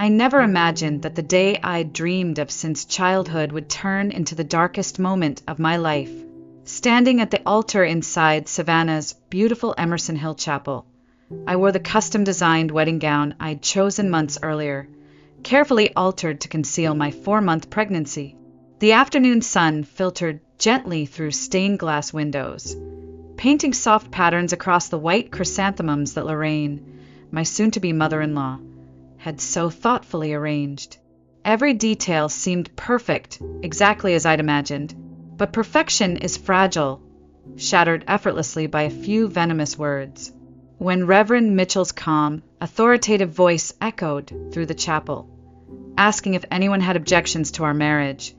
I never imagined that the day I'd dreamed of since childhood would turn into the darkest moment of my life. Standing at the altar inside Savannah's beautiful Emerson Hill Chapel, I wore the custom-designed wedding gown I'd chosen months earlier, carefully altered to conceal my 4-month pregnancy. The afternoon sun filtered gently through stained glass windows, painting soft patterns across the white chrysanthemums that Lorraine, my soon-to-be mother-in-law, had so thoughtfully arranged. Every detail seemed perfect, exactly as I'd imagined, but perfection is fragile, shattered effortlessly by a few venomous words. When Reverend Mitchell's calm, authoritative voice echoed through the chapel, asking if anyone had objections to our marriage,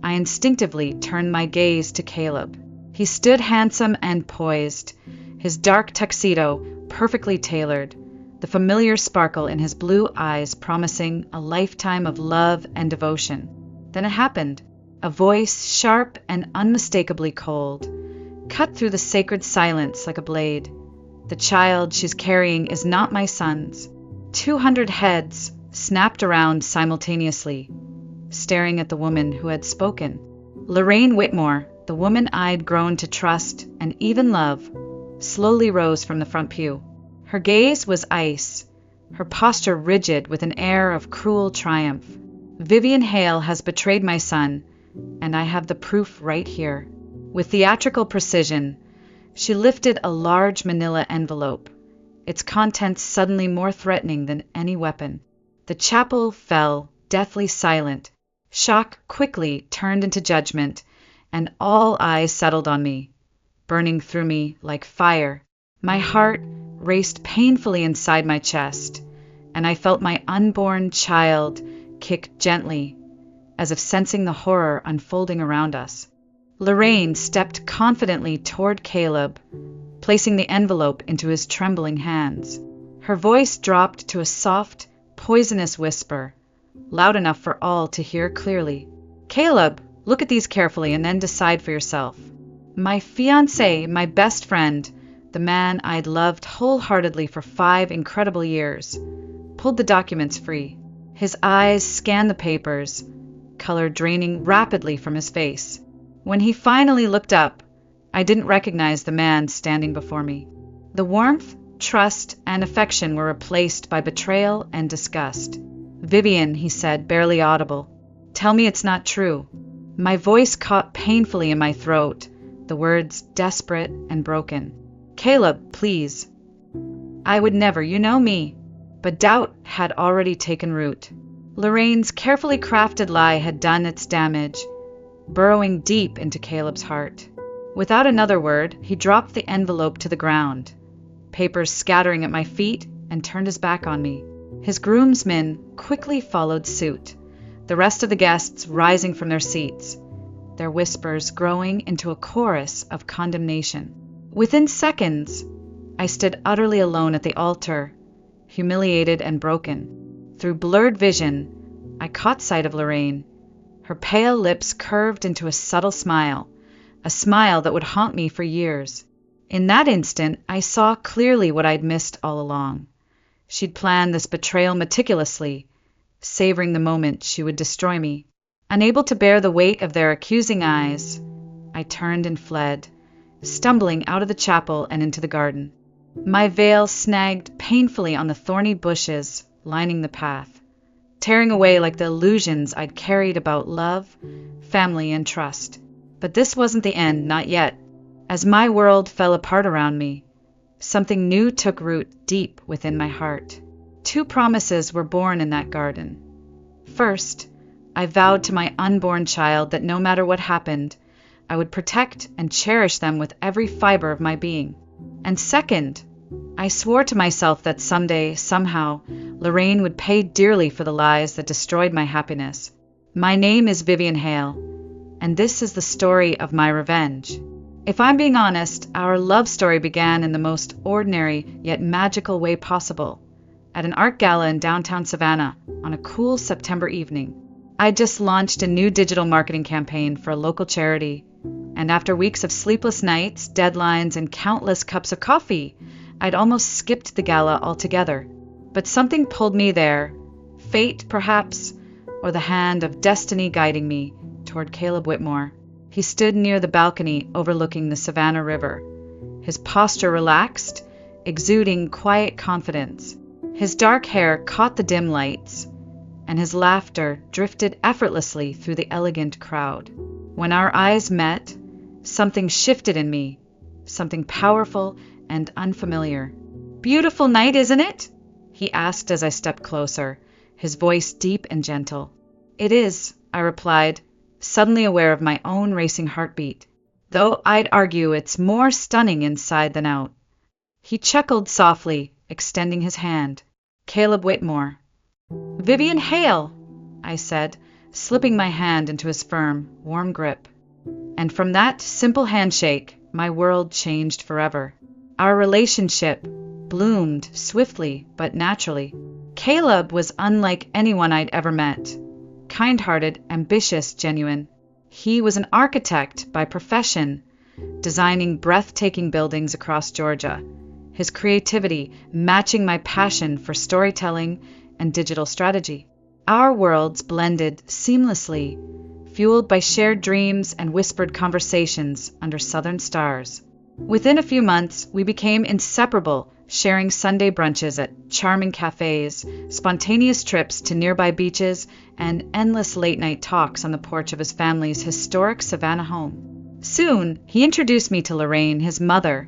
I instinctively turned my gaze to Caleb. He stood handsome and poised, his dark tuxedo perfectly tailored, the familiar sparkle in his blue eyes promising a lifetime of love and devotion. Then it happened. A voice, sharp and unmistakably cold, cut through the sacred silence like a blade. The child she's carrying is not my son's. 200 heads snapped around simultaneously, staring at the woman who had spoken. Lorraine Whitmore, the woman I'd grown to trust and even love, slowly rose from the front pew. Her gaze was ice, her posture rigid with an air of cruel triumph. Vivian Hale has betrayed my son, and I have the proof right here. With theatrical precision, she lifted a large manila envelope, its contents suddenly more threatening than any weapon. The chapel fell, deathly silent. Shock quickly turned into judgment, and all eyes settled on me, burning through me like fire. My heart raced painfully inside my chest, and I felt my unborn child kick gently, as if sensing the horror unfolding around us. Lorraine stepped confidently toward Caleb, placing the envelope into his trembling hands. Her voice dropped to a soft, poisonous whisper, loud enough for all to hear clearly. "Caleb, look at these carefully and then decide for yourself." My fiancé, my best friend, the man I'd loved wholeheartedly for 5 incredible years, pulled the documents free. His eyes scanned the papers, color draining rapidly from his face. When he finally looked up, I didn't recognize the man standing before me. The warmth, trust, and affection were replaced by betrayal and disgust. "Vivian," he said, barely audible, "tell me it's not true." My voice caught painfully in my throat, the words desperate and broken. "Caleb, please." "I would never, you know me." But doubt had already taken root. Lorraine's carefully crafted lie had done its damage, burrowing deep into Caleb's heart. Without another word, he dropped the envelope to the ground, papers scattering at my feet, and turned his back on me. His groomsmen quickly followed suit, the rest of the guests rising from their seats, their whispers growing into a chorus of condemnation. Within seconds, I stood utterly alone at the altar, humiliated and broken. Through blurred vision, I caught sight of Lorraine, her pale lips curved into a subtle smile, a smile that would haunt me for years. In that instant, I saw clearly what I'd missed all along. She'd planned this betrayal meticulously, savoring the moment she would destroy me. Unable to bear the weight of their accusing eyes, I turned and fled, stumbling out of the chapel and into the garden. My veil snagged painfully on the thorny bushes lining the path, tearing away like the illusions I'd carried about love, family, and trust. But this wasn't the end, not yet. As my world fell apart around me, something new took root deep within my heart. 2 promises were born in that garden. First, I vowed to my unborn child that no matter what happened, I would protect and cherish them with every fiber of my being. And second, I swore to myself that someday, somehow, Lorraine would pay dearly for the lies that destroyed my happiness. My name is Vivian Hale, and this is the story of my revenge. If I'm being honest, our love story began in the most ordinary yet magical way possible, at an art gala in downtown Savannah on a cool September evening. I just launched a new digital marketing campaign for a local charity, and after weeks of sleepless nights, deadlines, and countless cups of coffee, I'd almost skipped the gala altogether. But something pulled me there, Fate, perhaps, or the hand of destiny guiding me toward Caleb Whitmore. He stood near the balcony overlooking the Savannah River, his posture relaxed, exuding quiet confidence. His dark hair caught the dim lights, and his laughter drifted effortlessly through the elegant crowd. When our eyes met, something shifted in me, something powerful and unfamiliar. "Beautiful night, isn't it?" he asked as I stepped closer, his voice deep and gentle. "It is," I replied, suddenly aware of my own racing heartbeat, though I'd argue it's more stunning inside than out. He chuckled softly, extending his hand. "Caleb Whitmore." "Vivian Hale," I said, slipping my hand into his firm, warm grip. And from that simple handshake, my world changed forever. Our relationship bloomed swiftly but naturally. Caleb was unlike anyone I'd ever met. Kind-hearted, ambitious, genuine. He was an architect by profession, designing breathtaking buildings across Georgia, his creativity matching my passion for storytelling and digital strategy. Our worlds blended seamlessly, fueled by shared dreams and whispered conversations under southern stars. Within a few months, we became inseparable, sharing Sunday brunches at charming cafes, spontaneous trips to nearby beaches, and endless late-night talks on the porch of his family's historic Savannah home. Soon, he introduced me to Lorraine, his mother,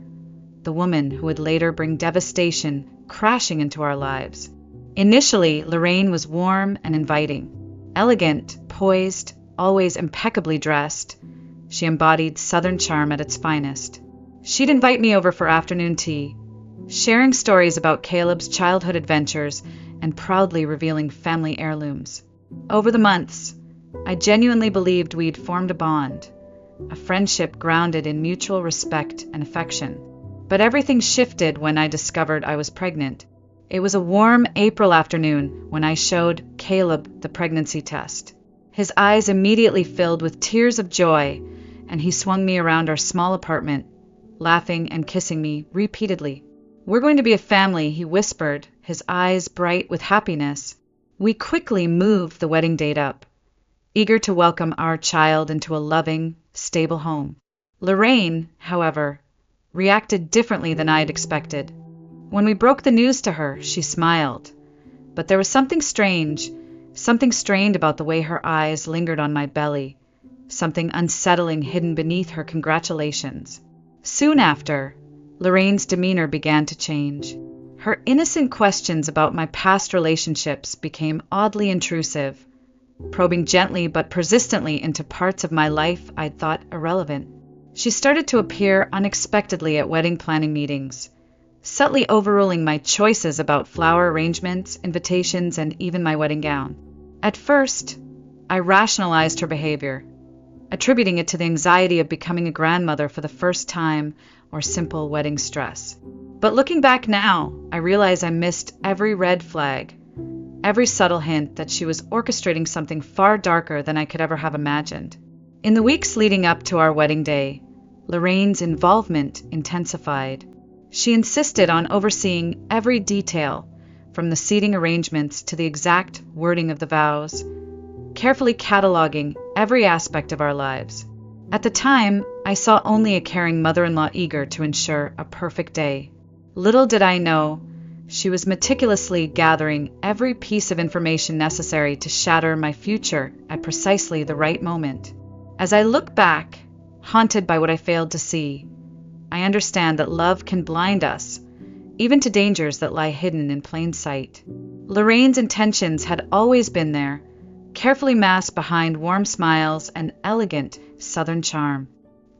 the woman who would later bring devastation crashing into our lives. Initially, Lorraine was warm and inviting. Elegant, poised, always impeccably dressed, she embodied Southern charm at its finest. She'd invite me over for afternoon tea, sharing stories about Caleb's childhood adventures and proudly revealing family heirlooms. Over the months, I genuinely believed we'd formed a bond, a friendship grounded in mutual respect and affection. But everything shifted when I discovered I was pregnant. It was a warm April afternoon when I showed Caleb the pregnancy test. His eyes immediately filled with tears of joy, and he swung me around our small apartment, laughing and kissing me repeatedly. "We're going to be a family," he whispered, his eyes bright with happiness. We quickly moved the wedding date up, eager to welcome our child into a loving, stable home. Lorraine, however, reacted differently than I had expected. When we broke the news to her, she smiled. But there was something strained about the way her eyes lingered on my belly, something unsettling hidden beneath her congratulations. Soon after, Lorraine's demeanor began to change. Her innocent questions about my past relationships became oddly intrusive, probing gently but persistently into parts of my life I'd thought irrelevant. She started to appear unexpectedly at wedding planning meetings, subtly overruling my choices about flower arrangements, invitations, and even my wedding gown. At first, I rationalized her behavior, attributing it to the anxiety of becoming a grandmother for the first time or simple wedding stress. But looking back now, I realize I missed every red flag, every subtle hint that she was orchestrating something far darker than I could ever have imagined. In the weeks leading up to our wedding day, Lorraine's involvement intensified. She insisted on overseeing every detail, from the seating arrangements to the exact wording of the vows, carefully cataloging every aspect of our lives. At the time, I saw only a caring mother-in-law eager to ensure a perfect day. Little did I know, she was meticulously gathering every piece of information necessary to shatter my future at precisely the right moment. As I look back, haunted by what I failed to see, I understand that love can blind us, even to dangers that lie hidden in plain sight. Lorraine's intentions had always been there, carefully masked behind warm smiles and elegant Southern charm.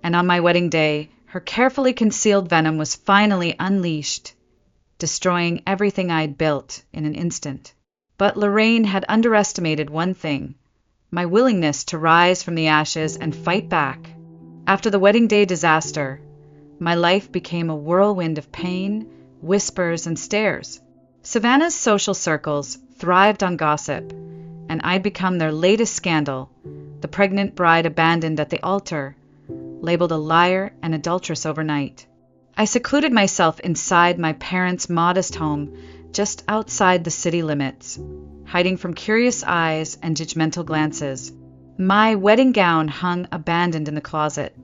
And on my wedding day, her carefully concealed venom was finally unleashed, destroying everything I'd built in an instant. But Lorraine had underestimated one thing: my willingness to rise from the ashes and fight back. After the wedding day disaster, my life became a whirlwind of pain, whispers, and stares. Savannah's social circles thrived on gossip, and I'd become their latest scandal, the pregnant bride abandoned at the altar, labeled a liar and adulteress overnight. I secluded myself inside my parents' modest home just outside the city limits, hiding from curious eyes and judgmental glances. My wedding gown hung abandoned in the closet,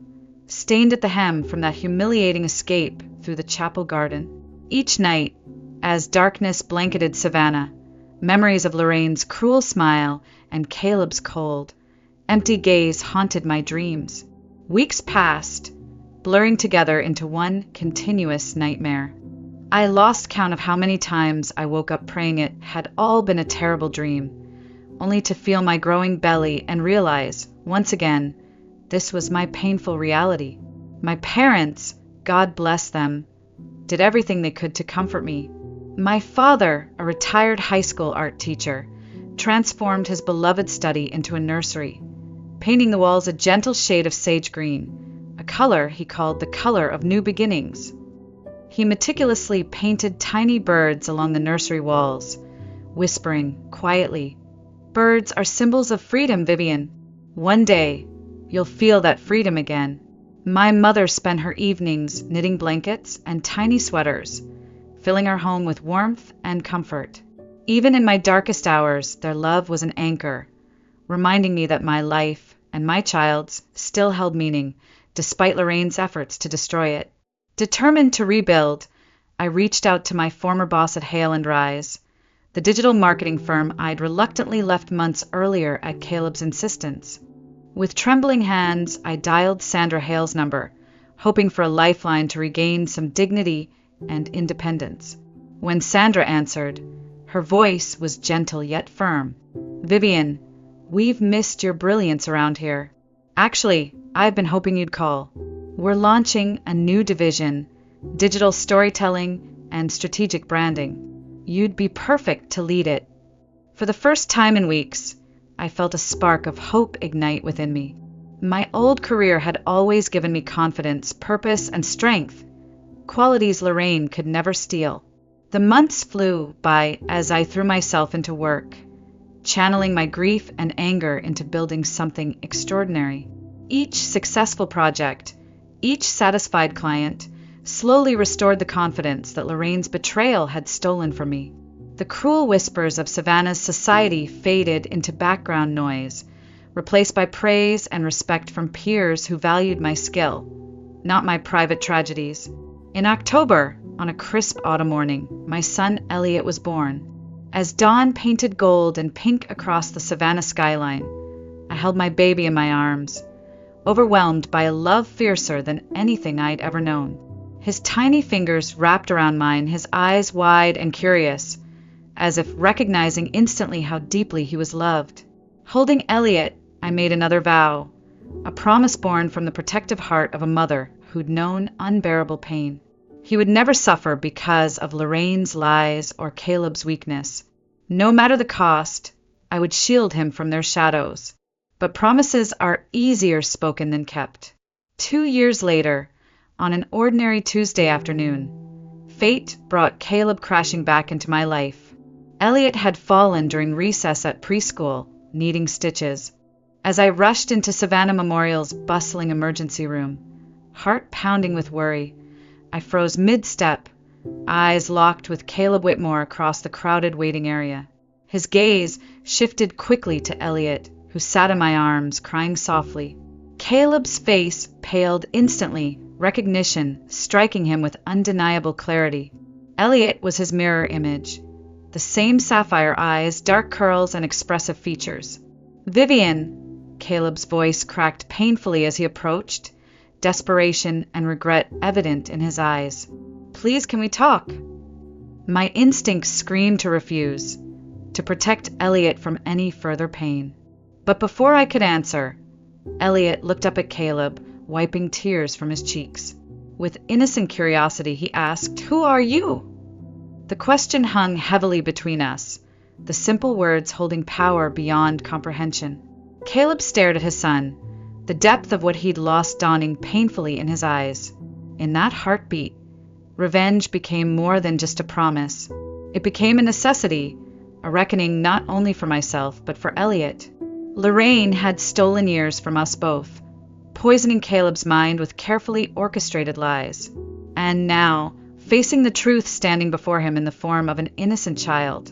stained at the hem from that humiliating escape through the chapel garden. Each night, as darkness blanketed Savannah, memories of Lorraine's cruel smile and Caleb's cold, empty gaze haunted my dreams. Weeks passed, blurring together into one continuous nightmare. I lost count of how many times I woke up praying it had all been a terrible dream, only to feel my growing belly and realize, once again, this was my painful reality. My parents, God bless them, did everything they could to comfort me. My father, a retired high school art teacher, transformed his beloved study into a nursery, painting the walls a gentle shade of sage green, a color he called the color of new beginnings. He meticulously painted tiny birds along the nursery walls, whispering quietly, "Birds are symbols of freedom, Vivian. One day, you'll feel that freedom again." My mother spent her evenings knitting blankets and tiny sweaters, filling our home with warmth and comfort. Even in my darkest hours, their love was an anchor, reminding me that my life and my child's still held meaning, despite Lorraine's efforts to destroy it. Determined to rebuild, I reached out to my former boss at Hale & Rise, the digital marketing firm I'd reluctantly left months earlier at Caleb's insistence. With trembling hands, I dialed Sandra Hale's number, hoping for a lifeline to regain some dignity and independence. When Sandra answered, her voice was gentle yet firm. "Vivian, we've missed your brilliance around here. Actually, I've been hoping you'd call. We're launching a new division, digital storytelling and strategic branding. You'd be perfect to lead it." For the first time in weeks, I felt a spark of hope ignite within me. My old career had always given me confidence, purpose, and strength, qualities Lorraine could never steal. The months flew by as I threw myself into work, channeling my grief and anger into building something extraordinary. Each successful project, each satisfied client, slowly restored the confidence that Lorraine's betrayal had stolen from me. The cruel whispers of Savannah's society faded into background noise, replaced by praise and respect from peers who valued my skill, not my private tragedies. In October, on a crisp autumn morning, my son Elliot was born. As dawn painted gold and pink across the Savannah skyline, I held my baby in my arms, overwhelmed by a love fiercer than anything I'd ever known. His tiny fingers wrapped around mine, his eyes wide and curious, as if recognizing instantly how deeply he was loved. Holding Elliot, I made another vow, a promise born from the protective heart of a mother who'd known unbearable pain. He would never suffer because of Lorraine's lies or Caleb's weakness. No matter the cost, I would shield him from their shadows. But promises are easier spoken than kept. 2 years later, on an ordinary Tuesday afternoon, fate brought Caleb crashing back into my life. Elliot had fallen during recess at preschool, needing stitches. As I rushed into Savannah Memorial's bustling emergency room, heart pounding with worry, I froze mid-step, eyes locked with Caleb Whitmore across the crowded waiting area. His gaze shifted quickly to Elliot, who sat in my arms, crying softly. Caleb's face paled instantly, recognition striking him with undeniable clarity. Elliot was his mirror image, the same sapphire eyes, dark curls, and expressive features. "Vivian," Caleb's voice cracked painfully as he approached, desperation and regret evident in his eyes. "Please, can we talk?" My instincts screamed to refuse, to protect Elliot from any further pain. But before I could answer, Elliot looked up at Caleb, wiping tears from his cheeks. With innocent curiosity, he asked, "Who are you?" The question hung heavily between us, the simple words holding power beyond comprehension. Caleb stared at his son, the depth of what he'd lost dawning painfully in his eyes. In that heartbeat, revenge became more than just a promise. It became a necessity, a reckoning not only for myself, but for Elliot. Lorraine had stolen years from us both, poisoning Caleb's mind with carefully orchestrated lies. And now, facing the truth standing before him in the form of an innocent child,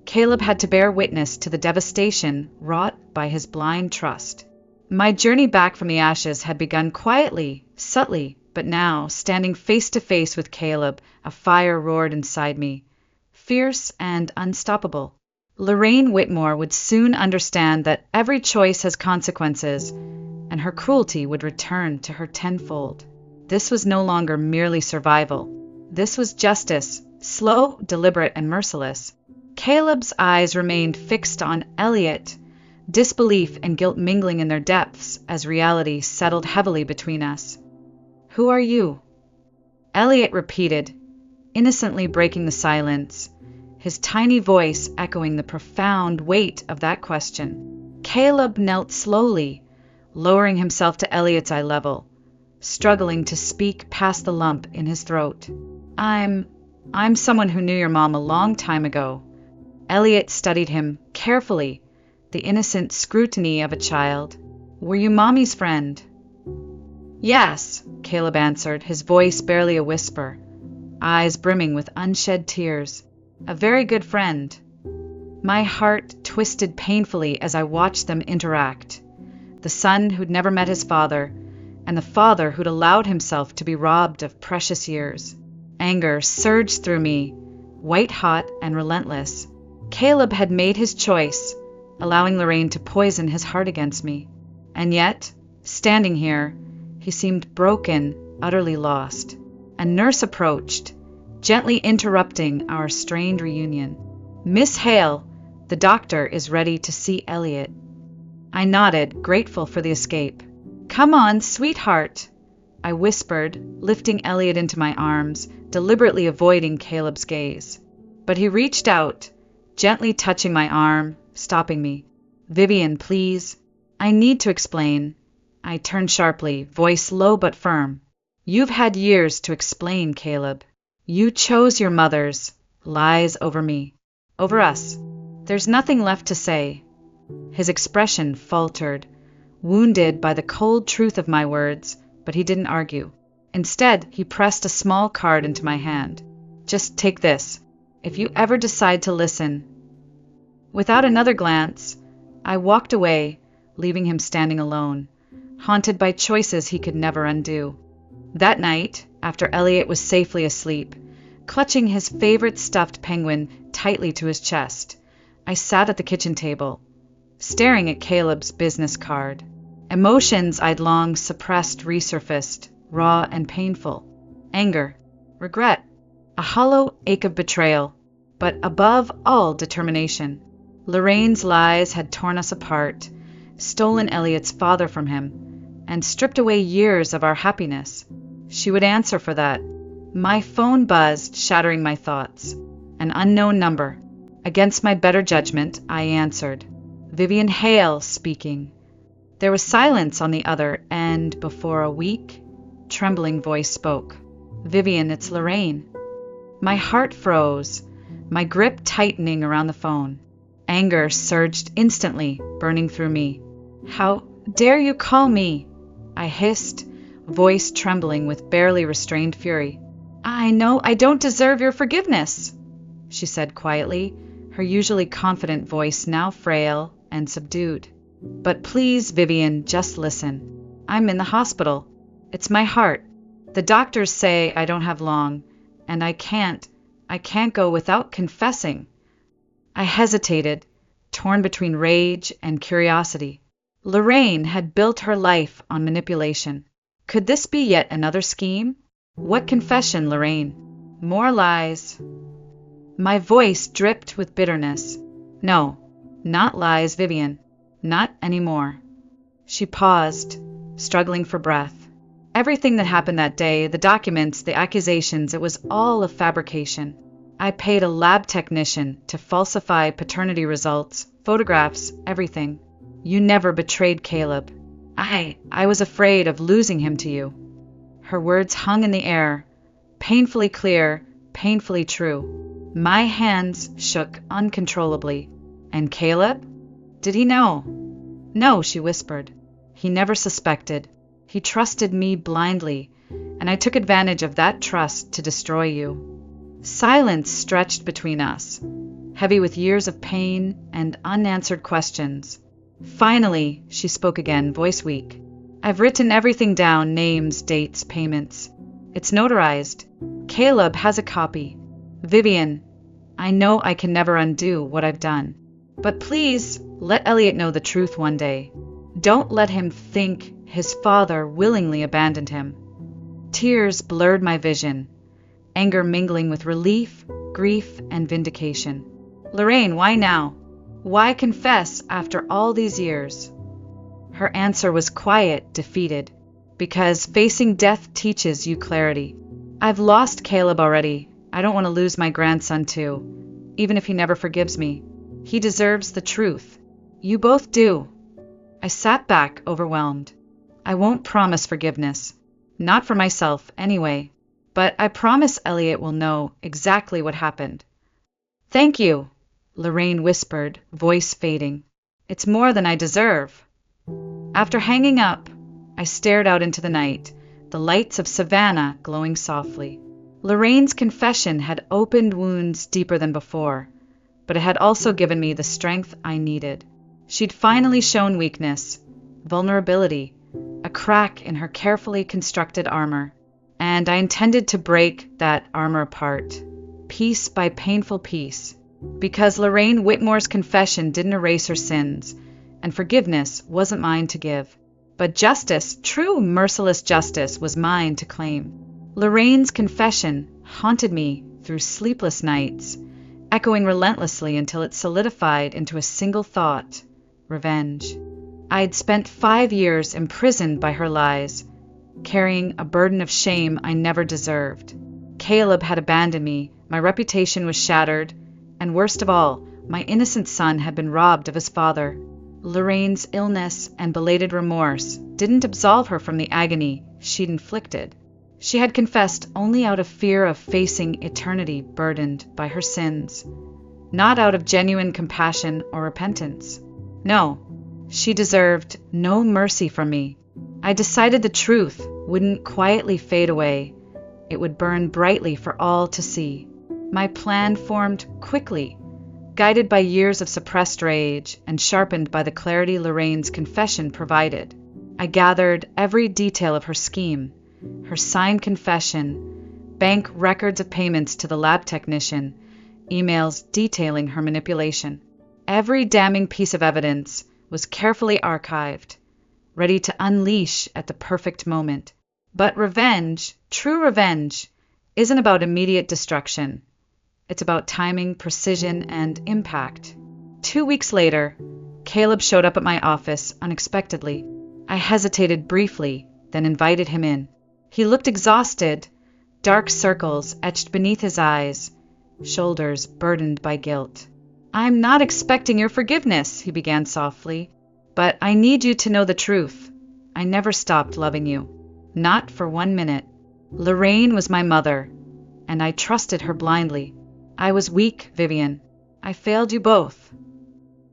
Caleb had to bear witness to the devastation wrought by his blind trust. My journey back from the ashes had begun quietly, subtly, but now, standing face to face with Caleb, a fire roared inside me, fierce and unstoppable. Lorraine Whitmore would soon understand that every choice has consequences, and her cruelty would return to her tenfold. This was no longer merely survival. This was justice, slow, deliberate, and merciless. Caleb's eyes remained fixed on Elliot, disbelief and guilt mingling in their depths as reality settled heavily between us. "Who are you?" Elliot repeated, innocently breaking the silence, his tiny voice echoing the profound weight of that question. Caleb knelt slowly, lowering himself to Elliot's eye level, struggling to speak past the lump in his throat. I'm someone who knew your mom a long time ago." Elliot studied him carefully, the innocent scrutiny of a child. "Were you Mommy's friend?" "Yes," Caleb answered, his voice barely a whisper, eyes brimming with unshed tears. "A very good friend." My heart twisted painfully as I watched them interact. The son who'd never met his father, and the father who'd allowed himself to be robbed of precious years. Anger surged through me, white-hot and relentless. Caleb had made his choice, allowing Lorraine to poison his heart against me. And yet, standing here, he seemed broken, utterly lost. A nurse approached, gently interrupting our strained reunion. "Miss Hale, the doctor is ready to see Elliot." I nodded, grateful for the escape. "Come on, sweetheart," I whispered, lifting Elliot into my arms, deliberately avoiding Caleb's gaze. But he reached out, gently touching my arm, stopping me. "Vivian, please. I need to explain." I turned sharply, voice low but firm. "You've had years to explain, Caleb. You chose your mother's lies over me, over us. There's nothing left to say." His expression faltered, wounded by the cold truth of my words, but he didn't argue. Instead, he pressed a small card into my hand. "Just take this. If you ever decide to listen." Without another glance, I walked away, leaving him standing alone, haunted by choices he could never undo. That night, after Elliot was safely asleep, clutching his favorite stuffed penguin tightly to his chest, I sat at the kitchen table, staring at Caleb's business card. Emotions I'd long suppressed resurfaced, raw and painful. Anger, regret, a hollow ache of betrayal, but above all, determination. Lorraine's lies had torn us apart, stolen Elliot's father from him, and stripped away years of our happiness. She would answer for that. My phone buzzed, shattering my thoughts. An unknown number. Against my better judgment, I answered. Vivian Hale speaking. There was silence on the other end before a weak, trembling voice spoke. "Vivian, it's Lorraine." My heart froze, my grip tightening around the phone. Anger surged instantly, burning through me. "How dare you call me?" I hissed, voice trembling with barely restrained fury. "I know I don't deserve your forgiveness," she said quietly, her usually confident voice now frail and subdued. "But please, Vivian, just listen. I'm in the hospital. It's my heart. The doctors say I don't have long, and I can't go without confessing." I hesitated, torn between rage and curiosity. Lorraine had built her life on manipulation. Could this be yet another scheme? What confession, Lorraine? More lies? My voice dripped with bitterness. "No, not lies, Vivian. Not anymore." She paused, struggling for breath. Everything that happened that day, the documents, the accusations, it was all a fabrication. I paid a lab technician to falsify paternity results, photographs, everything. You never betrayed Caleb. I was afraid of losing him to you. Her words hung in the air, painfully clear, painfully true. My hands shook uncontrollably. And Caleb? Did he know? "No," she whispered. "He never suspected. He trusted me blindly, and I took advantage of that trust to destroy you." Silence stretched between us, heavy with years of pain and unanswered questions. Finally, she spoke again, voice weak. I've written everything down, names, dates, payments. It's notarized. Caleb has a copy. Vivian, I know I can never undo what I've done. But please, let Elliot know the truth one day. Don't let him think his father willingly abandoned him. Tears blurred my vision, anger mingling with relief, grief, and vindication. Lorraine, why now? Why confess after all these years? Her answer was quiet, defeated. Because facing death teaches you clarity. I've lost Caleb already. I don't want to lose my grandson too, even if he never forgives me. He deserves the truth. You both do. I sat back, overwhelmed. I won't promise forgiveness. Not for myself, anyway. But I promise Elliot will know exactly what happened. Thank you, Lorraine whispered, voice fading. It's more than I deserve. After hanging up, I stared out into the night, the lights of Savannah glowing softly. Lorraine's confession had opened wounds deeper than before, but it had also given me the strength I needed. She'd finally shown weakness, vulnerability, a crack in her carefully constructed armor, and I intended to break that armor apart, piece by painful piece, because Lorraine Whitmore's confession didn't erase her sins, and forgiveness wasn't mine to give. But justice, true merciless justice, was mine to claim. Lorraine's confession haunted me through sleepless nights, echoing relentlessly until it solidified into a single thought: revenge. I'd spent 5 years imprisoned by her lies, carrying a burden of shame I never deserved. Caleb had abandoned me, my reputation was shattered, and worst of all, my innocent son had been robbed of his father. Lorraine's illness and belated remorse didn't absolve her from the agony she'd inflicted. She had confessed only out of fear of facing eternity burdened by her sins, not out of genuine compassion or repentance. No, she deserved no mercy from me. I decided the truth wouldn't quietly fade away. It would burn brightly for all to see. My plan formed quickly, guided by years of suppressed rage and sharpened by the clarity Lorraine's confession provided. I gathered every detail of her scheme, her signed confession, bank records of payments to the lab technician, emails detailing her manipulation. Every damning piece of evidence was carefully archived, ready to unleash at the perfect moment. But revenge, true revenge, isn't about immediate destruction. It's about timing, precision, and impact. 2 weeks later, Caleb showed up at my office unexpectedly. I hesitated briefly, then invited him in. He looked exhausted, dark circles etched beneath his eyes, shoulders burdened by guilt. I'm not expecting your forgiveness, he began softly, but I need you to know the truth. I never stopped loving you. Not for 1 minute. Lorraine was my mother, and I trusted her blindly. I was weak, Vivian. I failed you both.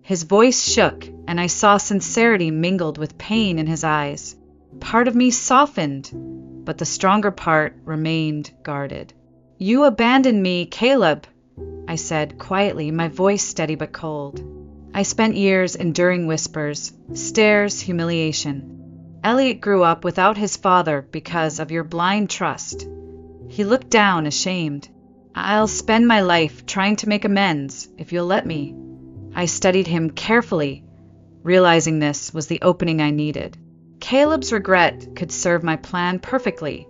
His voice shook, and I saw sincerity mingled with pain in his eyes. Part of me softened, but the stronger part remained guarded. You abandoned me, Caleb, I said quietly, my voice steady but cold. I spent years enduring whispers, stares, humiliation. Elliot grew up without his father because of your blind trust. He looked down, ashamed. I'll spend my life trying to make amends, if you'll let me. I studied him carefully, realizing this was the opening I needed. Caleb's regret could serve my plan perfectly.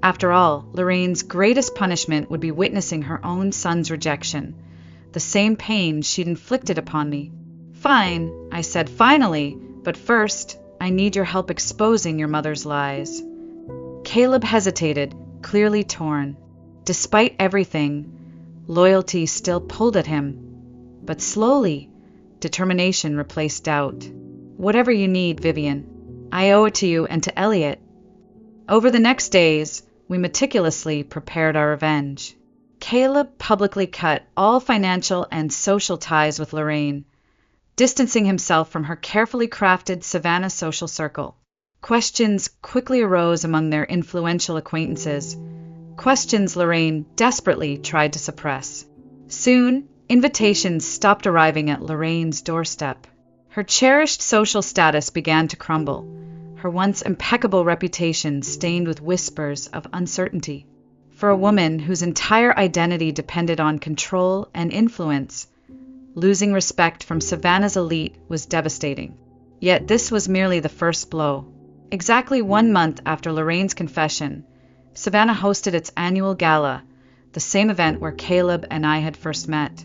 After all, Lorraine's greatest punishment would be witnessing her own son's rejection, the same pain she'd inflicted upon me. Fine, I said finally, but first, I need your help exposing your mother's lies. Caleb hesitated, clearly torn. Despite everything, loyalty still pulled at him. But slowly, determination replaced doubt. Whatever you need, Vivian. I owe it to you and to Elliot. Over the next days, we meticulously prepared our revenge. Caleb publicly cut all financial and social ties with Lorraine, distancing himself from her carefully crafted Savannah social circle. Questions quickly arose among their influential acquaintances, questions Lorraine desperately tried to suppress. Soon, Invitations stopped arriving at Lorraine's doorstep. Her cherished social status began to crumble, her once impeccable reputation stained with whispers of uncertainty. For a woman whose entire identity depended on control and influence, losing respect from Savannah's elite was devastating. Yet this was merely the first blow. Exactly 1 month after Lorraine's confession, Savannah hosted its annual gala, the same event where Caleb and I had first met.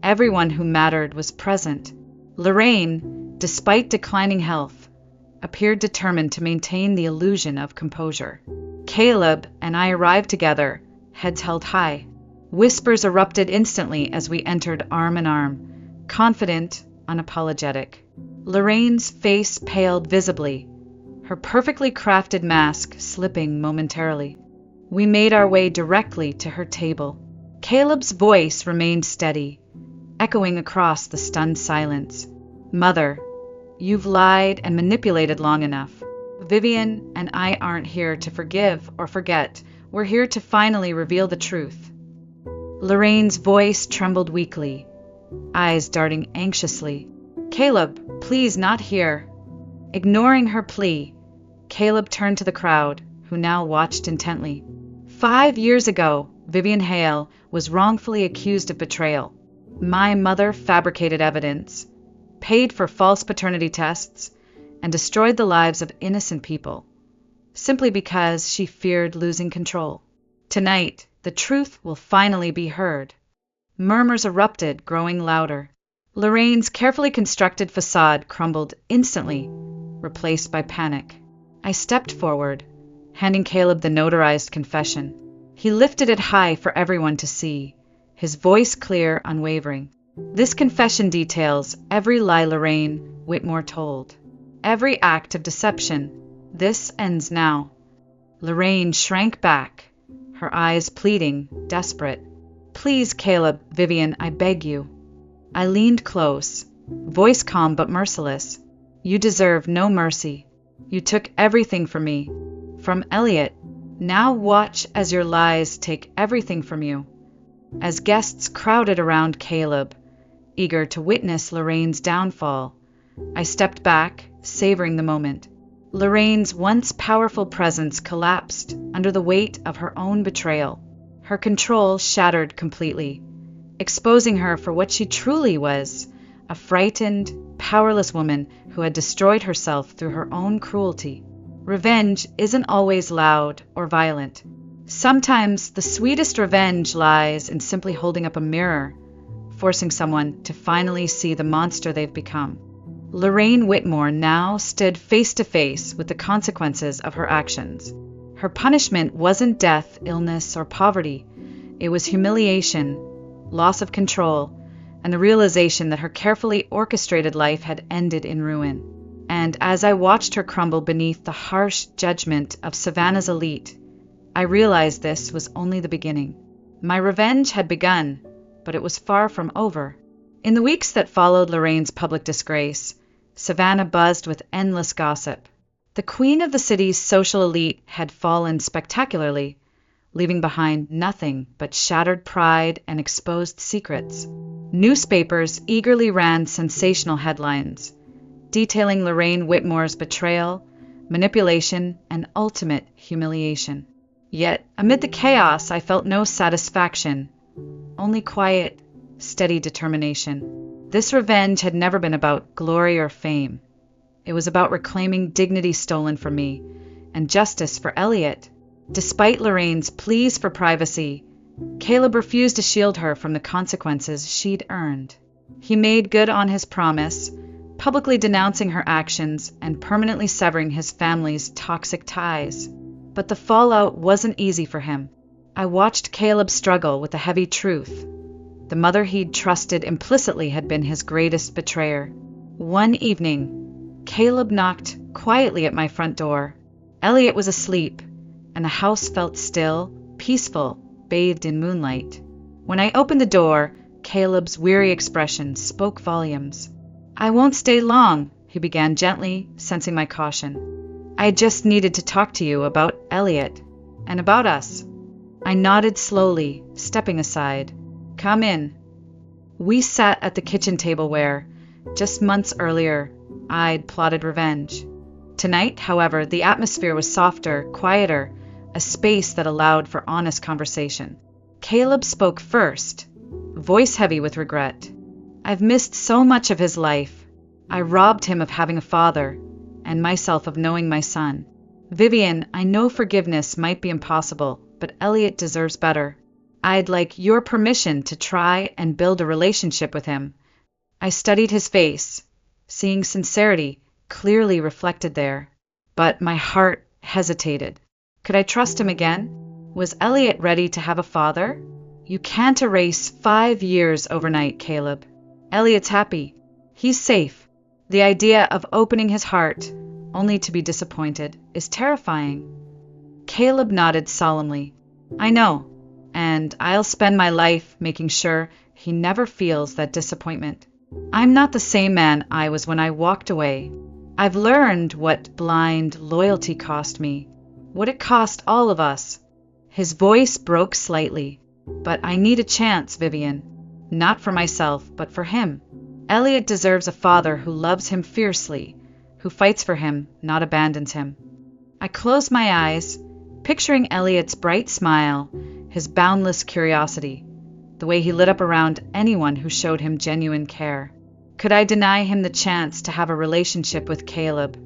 Everyone who mattered was present. Lorraine, despite declining health, appeared determined to maintain the illusion of composure. Caleb and I arrived together, heads held high. Whispers erupted instantly as we entered arm in arm, confident, unapologetic. Lorraine's face paled visibly, her perfectly crafted mask slipping momentarily. We made our way directly to her table. Caleb's voice remained steady, echoing across the stunned silence. "Mother, you've lied and manipulated long enough. Vivian and I aren't here to forgive or forget. We're here to finally reveal the truth." Lorraine's voice trembled weakly, eyes darting anxiously. "Caleb, please, not here." Ignoring her plea, Caleb turned to the crowd, who now watched intently. 5 years ago, Vivian Hale was wrongfully accused of betrayal. My mother fabricated evidence, paid for false paternity tests, and destroyed the lives of innocent people, simply because she feared losing control. Tonight, the truth will finally be heard. Murmurs erupted, growing louder. Lorraine's carefully constructed facade crumbled instantly, replaced by panic. I stepped forward, handing Caleb the notarized confession. He lifted it high for everyone to see, his voice clear, unwavering. "This confession details every lie Lorraine Whitmore told, every act of deception. This ends now." Lorraine shrank back, her eyes pleading, desperate. "Please, Caleb, Vivian, I beg you." I leaned close, voice calm but merciless. "You deserve no mercy. You took everything from me, from Elliot. Now watch as your lies take everything from you." As guests crowded around Caleb, eager to witness Lorraine's downfall, I stepped back, savoring the moment. Lorraine's once powerful presence collapsed under the weight of her own betrayal. Her control shattered completely, exposing her for what she truly was, a frightened, powerless woman who had destroyed herself through her own cruelty. Revenge isn't always loud or violent. Sometimes the sweetest revenge lies in simply holding up a mirror, forcing someone to finally see the monster they've become. Lorraine Whitmore now stood face to face with the consequences of her actions. Her punishment wasn't death, illness, or poverty. It was humiliation, loss of control, and the realization that her carefully orchestrated life had ended in ruin. And as I watched her crumble beneath the harsh judgment of Savannah's elite, I realized this was only the beginning. My revenge had begun, but it was far from over. In the weeks that followed Lorraine's public disgrace, Savannah buzzed with endless gossip. The queen of the city's social elite had fallen spectacularly, leaving behind nothing but shattered pride and exposed secrets. Newspapers eagerly ran sensational headlines, detailing Lorraine Whitmore's betrayal, manipulation, and ultimate humiliation. Yet, amid the chaos, I felt no satisfaction, only quiet, steady determination. This revenge had never been about glory or fame. It was about reclaiming dignity stolen from me and justice for Elliot. Despite Lorraine's pleas for privacy, Caleb refused to shield her from the consequences she'd earned. He made good on his promise, publicly denouncing her actions and permanently severing his family's toxic ties. But the fallout wasn't easy for him. I watched Caleb struggle with the heavy truth. The mother he'd trusted implicitly had been his greatest betrayer. One evening, Caleb knocked quietly at my front door. Elliot was asleep, and the house felt still, peaceful, bathed in moonlight. When I opened the door, Caleb's weary expression spoke volumes. "I won't stay long," he began gently, sensing my caution. "I just needed to talk to you about Elliot and about us." I nodded slowly, stepping aside. "Come in." We sat at the kitchen table where, just months earlier, I'd plotted revenge. Tonight, however, the atmosphere was softer, quieter, a space that allowed for honest conversation. Caleb spoke first, voice heavy with regret. I've missed so much of his life. I robbed him of having a father, and myself of knowing my son. Vivian, I know forgiveness might be impossible, but Elliot deserves better. I'd like your permission to try and build a relationship with him. I studied his face, seeing sincerity clearly reflected there, but my heart hesitated. Could I trust him again? Was Elliot ready to have a father? You can't erase 5 years overnight, Caleb. Elliot's happy. He's safe. The idea of opening his heart, only to be disappointed, is terrifying. Caleb nodded solemnly. I know, and I'll spend my life making sure he never feels that disappointment. I'm not the same man I was when I walked away. I've learned what blind loyalty cost me, what it cost all of us. His voice broke slightly. But I need a chance, Vivian. Not for myself, but for him. Elliot deserves a father who loves him fiercely, who fights for him, not abandons him. I closed my eyes, picturing Elliot's bright smile, his boundless curiosity, the way he lit up around anyone who showed him genuine care. Could I deny him the chance to have a relationship with Caleb,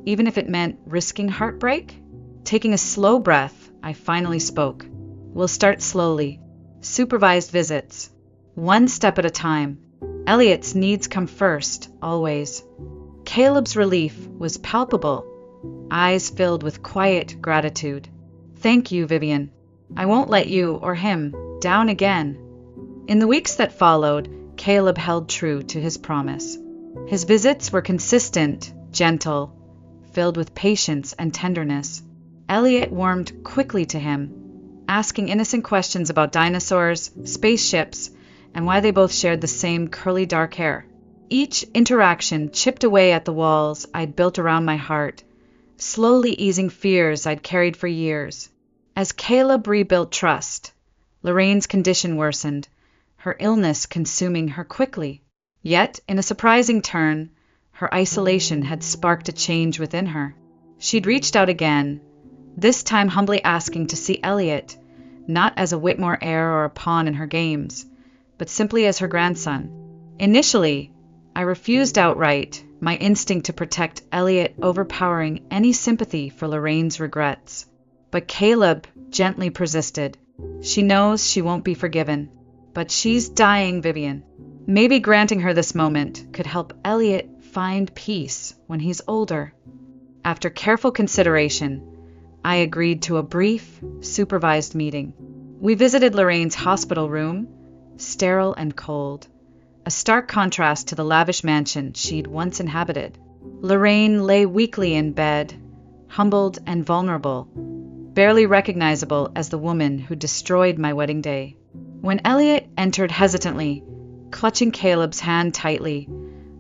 even if it meant risking heartbreak? Taking a slow breath, I finally spoke. We'll start slowly. Supervised visits. One step at a time. Elliot's needs come first, always. Caleb's relief was palpable, eyes filled with quiet gratitude. Thank you, Vivian. I won't let you or him down again. In the weeks that followed, Caleb held true to his promise. His visits were consistent, gentle, filled with patience and tenderness. Elliot warmed quickly to him, asking innocent questions about dinosaurs, spaceships, and why they both shared the same curly dark hair. Each interaction chipped away at the walls I'd built around my heart, slowly easing fears I'd carried for years. As Caleb rebuilt trust, Lorraine's condition worsened, her illness consuming her quickly. Yet, in a surprising turn, her isolation had sparked a change within her. She'd reached out again, this time humbly asking to see Elliot, not as a Whitmore heir or a pawn in her games, but simply as her grandson. Initially, I refused outright, my instinct to protect Elliot overpowering any sympathy for Lorraine's regrets. But Caleb gently persisted. She knows she won't be forgiven, but she's dying, Vivian. Maybe granting her this moment could help Elliot find peace when he's older. After careful consideration, I agreed to a brief, supervised meeting. We visited Lorraine's hospital room, sterile and cold, a stark contrast to the lavish mansion she'd once inhabited. Lorraine lay weakly in bed, humbled and vulnerable, barely recognizable as the woman who destroyed my wedding day. When Elliot entered hesitantly, clutching Caleb's hand tightly,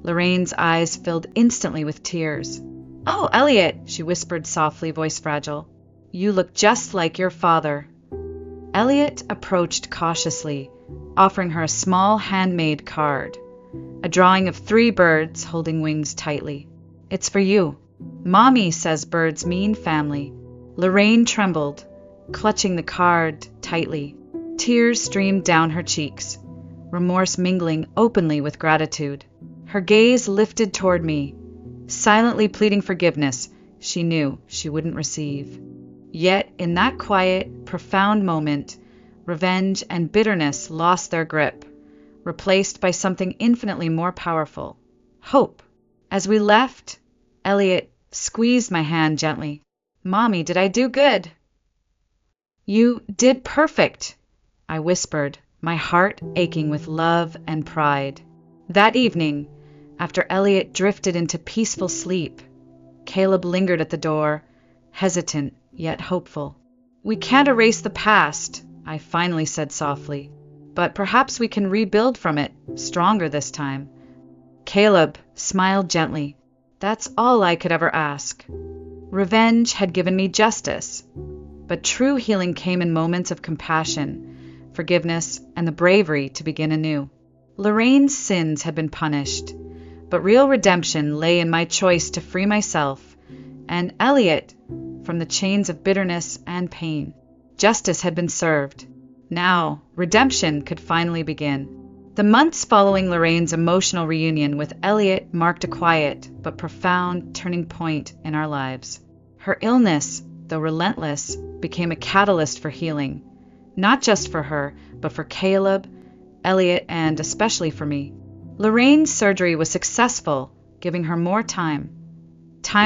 Lorraine's eyes filled instantly with tears. "Oh, Elliot," she whispered softly, voice fragile. "You look just like your father." Elliot approached cautiously, offering her a small handmade card, a drawing of 3 birds holding wings tightly. "It's for you. Mommy says birds mean family." Lorraine trembled, clutching the card tightly. Tears streamed down her cheeks, remorse mingling openly with gratitude. Her gaze lifted toward me, silently pleading forgiveness she knew she wouldn't receive. Yet, in that quiet, profound moment, revenge and bitterness lost their grip, replaced by something infinitely more powerful: hope. As we left, Elliot squeezed my hand gently. "Mommy, did I do good?" "You did perfect," I whispered, my heart aching with love and pride. That evening, after Elliot drifted into peaceful sleep, Caleb lingered at the door, hesitant yet hopeful. "We can't erase the past," I finally said softly, "but perhaps we can rebuild from it, stronger this time." Caleb smiled gently. That's all I could ever ask. Revenge had given me justice, but true healing came in moments of compassion, forgiveness, and the bravery to begin anew. Lorraine's sins had been punished, but real redemption lay in my choice to free myself and Elliot from the chains of bitterness and pain. Justice had been served. Now, redemption could finally begin. The months following Lorraine's emotional reunion with Elliot marked a quiet but profound turning point in our lives. Her illness, though relentless, became a catalyst for healing, not just for her, but for Caleb, Elliot, and especially for me. Lorraine's surgery was successful, giving her more time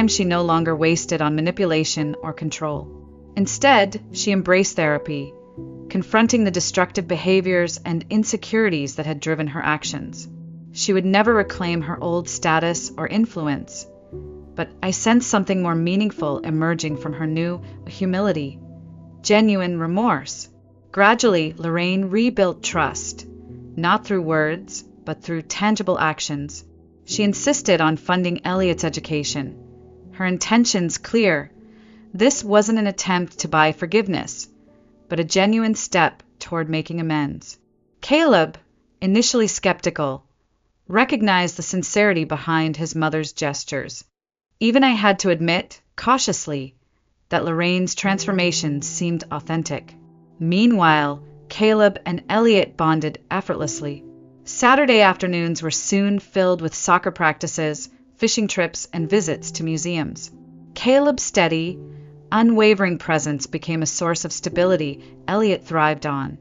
she no longer wasted on manipulation or control. Instead, she embraced therapy, confronting the destructive behaviors and insecurities that had driven her actions. She would never reclaim her old status or influence, but I sensed something more meaningful emerging from her new humility, genuine remorse. Gradually, Lorraine rebuilt trust, not through words, but through tangible actions. She insisted on funding Elliot's education, her intentions clear. This wasn't an attempt to buy forgiveness, but a genuine step toward making amends. Caleb, initially skeptical, recognized the sincerity behind his mother's gestures. Even I had to admit, cautiously, that Lorraine's transformation seemed authentic. Meanwhile, Caleb and Elliot bonded effortlessly. Saturday afternoons were soon filled with soccer practices, fishing trips, and visits to museums. Caleb's steady, unwavering presence became a source of stability Elliot thrived on.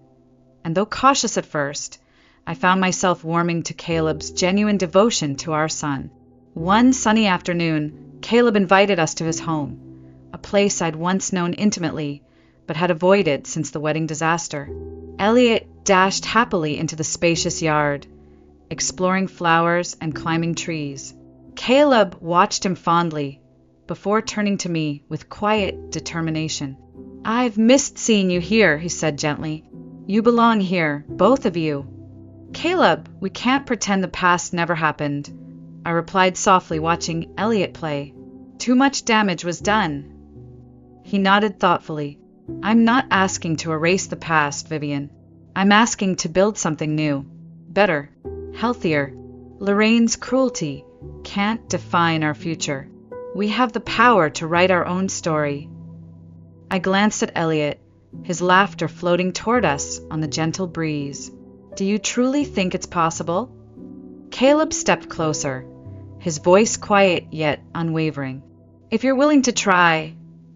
And though cautious at first, I found myself warming to Caleb's genuine devotion to our son. One sunny afternoon, Caleb invited us to his home, a place I'd once known intimately, but had avoided since the wedding disaster. Elliot dashed happily into the spacious yard, exploring flowers and climbing trees. Caleb watched him fondly, before turning to me with quiet determination. "I've missed seeing you here," he said gently. "You belong here, both of you." "Caleb, we can't pretend the past never happened," I replied softly, watching Elliot play. "Too much damage was done." He nodded thoughtfully. "I'm not asking to erase the past, Vivian. I'm asking to build something new, better, healthier. Lorraine's cruelty can't define our future. We have the power to write our own story." I glanced at Elliot, his laughter floating toward us on the gentle breeze. "Do you truly think it's possible?" Caleb stepped closer, his voice quiet yet unwavering. "If you're willing to try,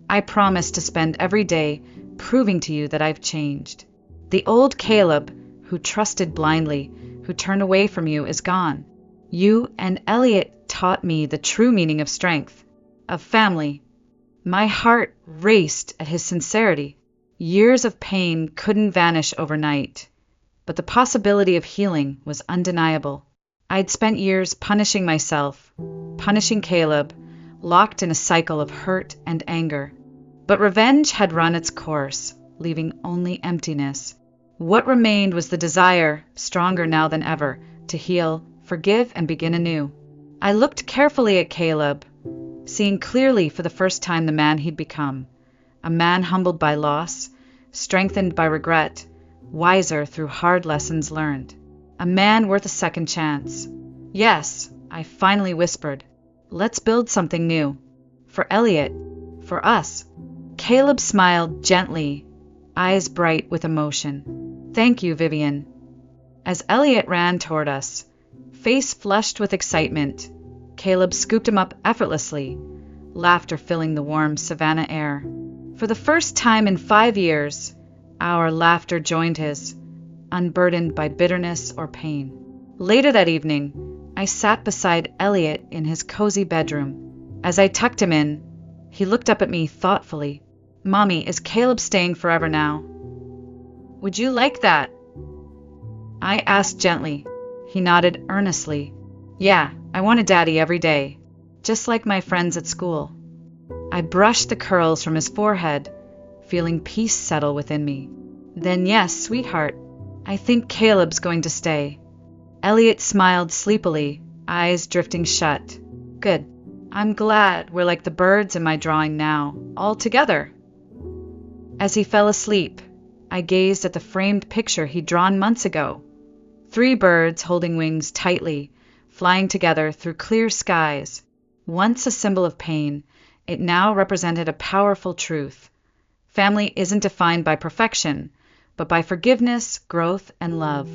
I promise to spend every day proving to you that I've changed. The old Caleb, who trusted blindly, who turned away from you, is gone. You and Elliot taught me the true meaning of strength, of family." My heart raced at his sincerity. Years of pain couldn't vanish overnight, but the possibility of healing was undeniable. I'd spent years punishing myself, punishing Caleb, locked in a cycle of hurt and anger. But revenge had run its course, leaving only emptiness. What remained was the desire, stronger now than ever, to heal, forgive, and begin anew. I looked carefully at Caleb, seeing clearly for the first time the man he'd become. A man humbled by loss, strengthened by regret, wiser through hard lessons learned. A man worth a second chance. "Yes," I finally whispered. "Let's build something new. For Elliot. For us." Caleb smiled gently, eyes bright with emotion. "Thank you, Vivian." As Elliot ran toward us, face flushed with excitement, Caleb scooped him up effortlessly, laughter filling the warm Savannah air. For the first time in 5 years, our laughter joined his, unburdened by bitterness or pain. Later that evening, I sat beside Elliot in his cozy bedroom. As I tucked him in, he looked up at me thoughtfully. "Mommy, is Caleb staying forever now?" "Would you like that?" I asked gently. He nodded earnestly. "Yeah, I want a daddy every day, just like my friends at school." I brushed the curls from his forehead, feeling peace settle within me. "Then yes, sweetheart, I think Caleb's going to stay." Elliot smiled sleepily, eyes drifting shut. "Good. I'm glad we're like the birds in my drawing now, all together." As he fell asleep, I gazed at the framed picture he'd drawn months ago. 3 birds holding wings tightly, flying together through clear skies. Once a symbol of pain, it now represented a powerful truth. Family isn't defined by perfection, but by forgiveness, growth, and love.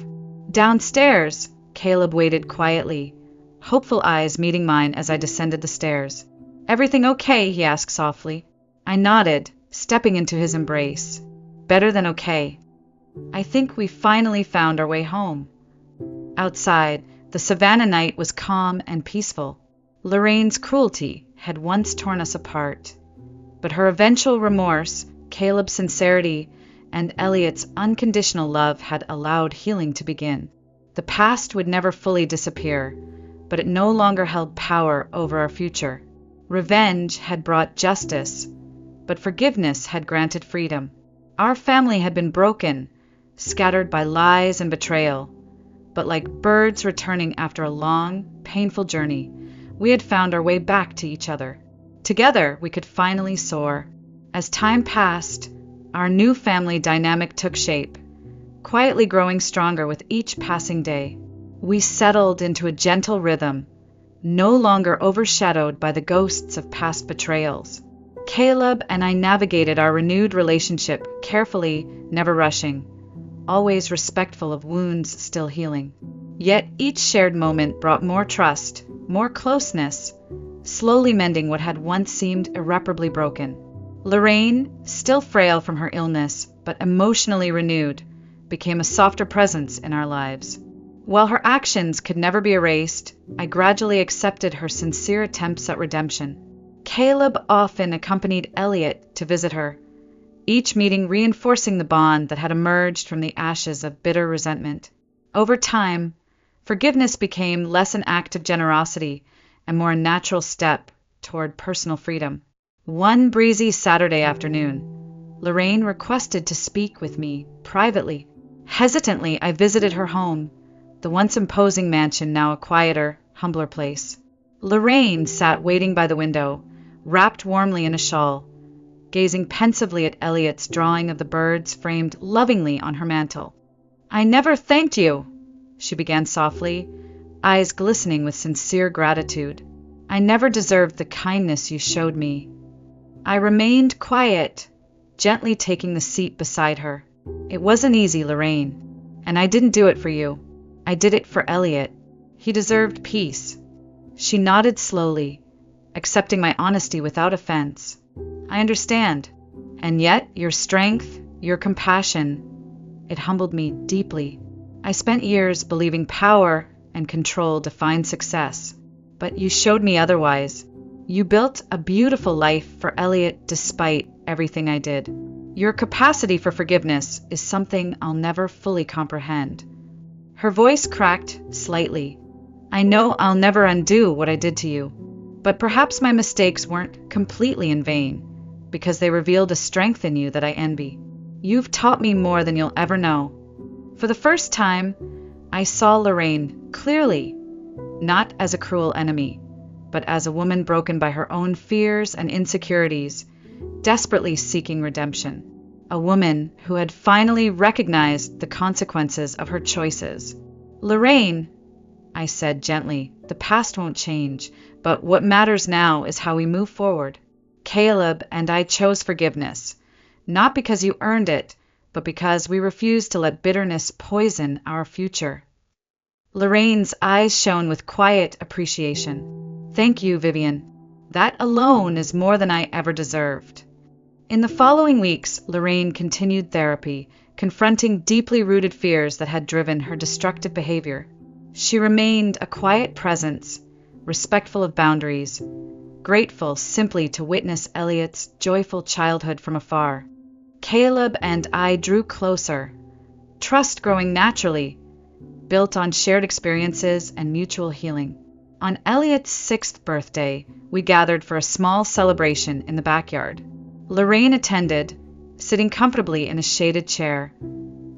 Downstairs, Caleb waited quietly, hopeful eyes meeting mine as I descended the stairs. "Everything okay?" he asked softly. I nodded, stepping into his embrace. "Better than okay. I think we finally found our way home." Outside, the Savannah night was calm and peaceful. Lorraine's cruelty had once torn us apart, but her eventual remorse, Caleb's sincerity, and Elliot's unconditional love had allowed healing to begin. The past would never fully disappear, but it no longer held power over our future. Revenge had brought justice, but forgiveness had granted freedom. Our family had been broken, scattered by lies and betrayal, but like birds returning after a long, painful journey, we had found our way back to each other. Together, we could finally soar. As time passed, our new family dynamic took shape, quietly growing stronger with each passing day. We settled into a gentle rhythm, no longer overshadowed by the ghosts of past betrayals. Caleb and I navigated our renewed relationship carefully, never rushing, always respectful of wounds still healing. Yet each shared moment brought more trust, more closeness, slowly mending what had once seemed irreparably broken. Lorraine, still frail from her illness, but emotionally renewed, became a softer presence in our lives. While her actions could never be erased, I gradually accepted her sincere attempts at redemption. Caleb often accompanied Elliot to visit her, each meeting reinforcing the bond that had emerged from the ashes of bitter resentment. Over time, forgiveness became less an act of generosity and more a natural step toward personal freedom. One breezy Saturday afternoon, Lorraine requested to speak with me privately. Hesitantly, I visited her home, the once imposing mansion now a quieter, humbler place. Lorraine sat waiting by the window, wrapped warmly in a shawl, gazing pensively at Elliot's drawing of the birds framed lovingly on her mantel. "I never thanked you," she began softly, eyes glistening with sincere gratitude. "I never deserved the kindness you showed me." I remained quiet, gently taking the seat beside her. "It wasn't easy, Lorraine, and I didn't do it for you. I did it for Elliot. He deserved peace." She nodded slowly, accepting my honesty without offense. "I understand. And yet, your strength, your compassion, it humbled me deeply. I spent years believing power and control defined success, but you showed me otherwise. You built a beautiful life for Elliot despite everything I did. Your capacity for forgiveness is something I'll never fully comprehend." Her voice cracked slightly. "I know I'll never undo what I did to you, but perhaps my mistakes weren't completely in vain, because they revealed a strength in you that I envy. You've taught me more than you'll ever know." For the first time, I saw Lorraine clearly, not as a cruel enemy, but as a woman broken by her own fears and insecurities, desperately seeking redemption. A woman who had finally recognized the consequences of her choices. "Lorraine," I said gently, "the past won't change, but what matters now is how we move forward. Caleb and I chose forgiveness, not because you earned it, but because we refused to let bitterness poison our future." Lorraine's eyes shone with quiet appreciation. "Thank you, Vivian. That alone is more than I ever deserved." In the following weeks, Lorraine continued therapy, confronting deeply rooted fears that had driven her destructive behavior. She remained a quiet presence, respectful of boundaries, grateful simply to witness Elliot's joyful childhood from afar. Caleb and I drew closer, trust growing naturally, built on shared experiences and mutual healing. On Elliot's 6th birthday, we gathered for a small celebration in the backyard. Lorraine attended, sitting comfortably in a shaded chair,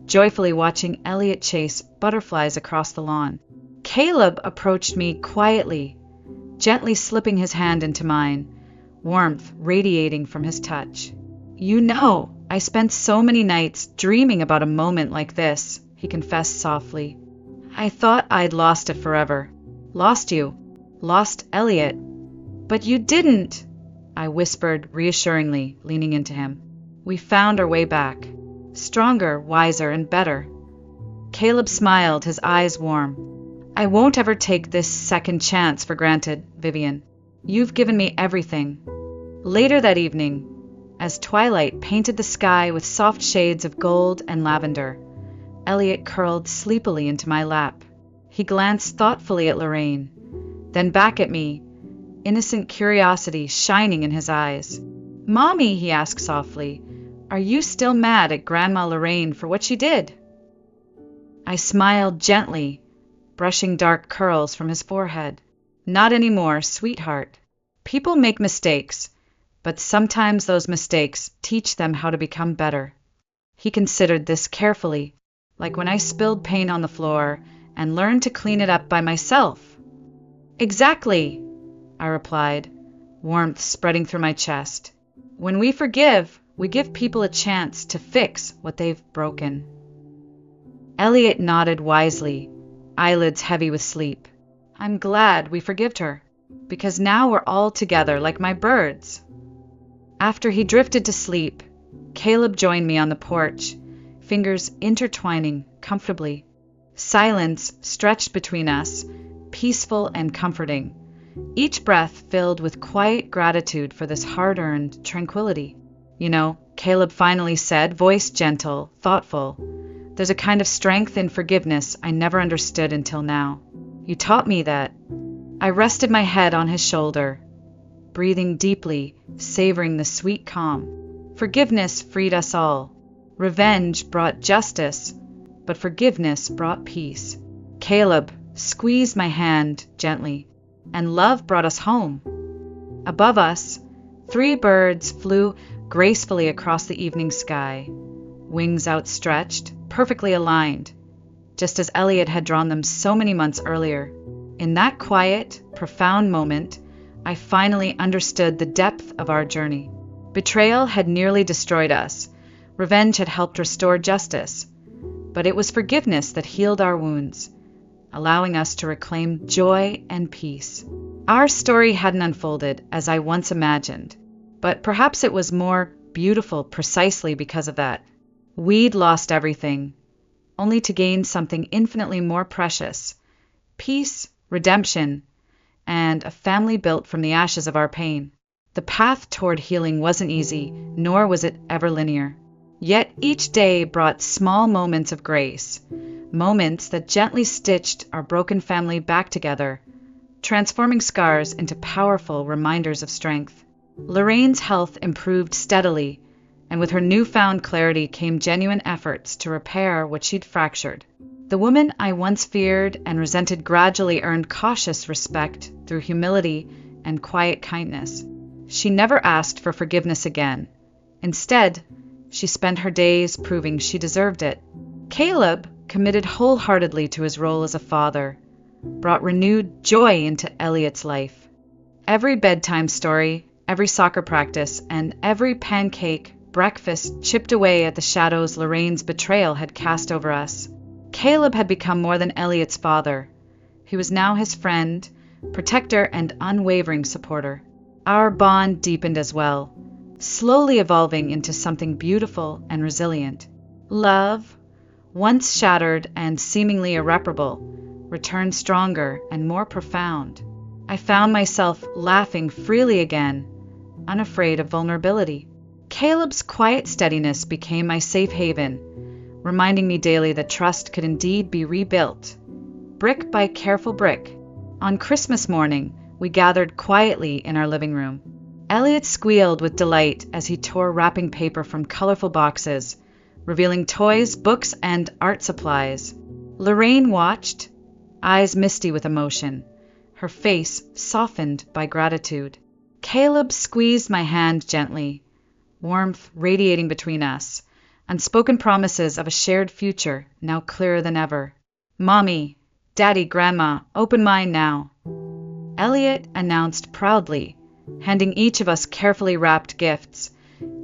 joyfully watching Elliot chase butterflies across the lawn. Caleb approached me quietly, gently slipping his hand into mine, warmth radiating from his touch. "You know, I spent so many nights dreaming about a moment like this," he confessed softly. I thought I'd lost it forever. Lost you. Lost Elliot. But you didn't, I whispered reassuringly, leaning into him. We found our way back. Stronger, wiser, and better. Caleb smiled, his eyes warm. I won't ever take this second chance for granted, Vivian. You've given me everything. Later that evening, as twilight painted the sky with soft shades of gold and lavender, Elliot curled sleepily into my lap. He glanced thoughtfully at Lorraine, then back at me, innocent curiosity shining in his eyes. Mommy, he asked softly, are you still mad at Grandma Lorraine for what she did? I smiled gently, brushing dark curls from his forehead. Not anymore, sweetheart. People make mistakes, but sometimes those mistakes teach them how to become better. He considered this carefully, like when I spilled paint on the floor and learned to clean it up by myself. Exactly, I replied, warmth spreading through my chest. When we forgive, we give people a chance to fix what they've broken. Elliot nodded wisely, eyelids heavy with sleep. I'm glad we forgived her, because now we're all together like my birds. After he drifted to sleep, Caleb joined me on the porch, fingers intertwining comfortably. Silence stretched between us, peaceful and comforting, each breath filled with quiet gratitude for this hard-earned tranquility. You know, Caleb finally said, voice gentle, thoughtful, there's a kind of strength in forgiveness I never understood until now. You taught me that. I rested my head on his shoulder, breathing deeply, savoring the sweet calm. Forgiveness freed us all. Revenge brought justice, but forgiveness brought peace. Caleb squeezed my hand gently, and love brought us home. Above us, 3 birds flew gracefully across the evening sky, wings outstretched, perfectly aligned, just as Elliot had drawn them so many months earlier. In that quiet, profound moment, I finally understood the depth of our journey. Betrayal had nearly destroyed us. Revenge had helped restore justice. But it was forgiveness that healed our wounds, allowing us to reclaim joy and peace. Our story hadn't unfolded as I once imagined, but perhaps it was more beautiful precisely because of that. We'd lost everything, only to gain something infinitely more precious: peace, redemption, and a family built from the ashes of our pain. The path toward healing wasn't easy, nor was it ever linear. Yet each day brought small moments of grace, moments that gently stitched our broken family back together, transforming scars into powerful reminders of strength. Lorraine's health improved steadily, and with her newfound clarity came genuine efforts to repair what she'd fractured. The woman I once feared and resented gradually earned cautious respect through humility and quiet kindness. She never asked for forgiveness again. Instead, she spent her days proving she deserved it. Caleb, committed wholeheartedly to his role as a father, brought renewed joy into Elliot's life. Every bedtime story, every soccer practice, and every pancake breakfast chipped away at the shadows Lorraine's betrayal had cast over us. Caleb had become more than Elliot's father. He was now his friend, protector, and unwavering supporter. Our bond deepened as well, slowly evolving into something beautiful and resilient. Love, once shattered and seemingly irreparable, returned stronger and more profound. I found myself laughing freely again, unafraid of vulnerability. Caleb's quiet steadiness became my safe haven, reminding me daily that trust could indeed be rebuilt, brick by careful brick. On Christmas morning, we gathered quietly in our living room. Elliot squealed with delight as he tore wrapping paper from colorful boxes, revealing toys, books, and art supplies. Lorraine watched, eyes misty with emotion, her face softened by gratitude. Caleb squeezed my hand gently, warmth radiating between us, unspoken promises of a shared future now clearer than ever. Mommy, Daddy, Grandma, open mine now, Elliot announced proudly, handing each of us carefully wrapped gifts,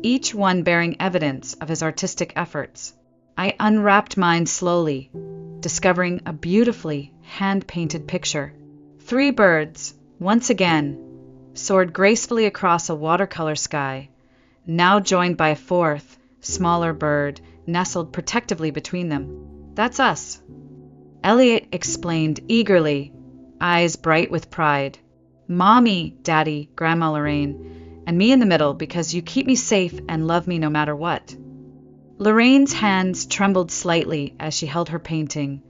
each one bearing evidence of his artistic efforts. I unwrapped mine slowly, discovering a beautifully hand-painted picture. 3 birds, once again, soared gracefully across a watercolor sky, now joined by a 4th, smaller bird nestled protectively between them. That's us, Elliot explained eagerly, eyes bright with pride. Mommy, Daddy, Grandma Lorraine, and me in the middle because you keep me safe and love me no matter what. Lorraine's hands trembled slightly as she held her painting,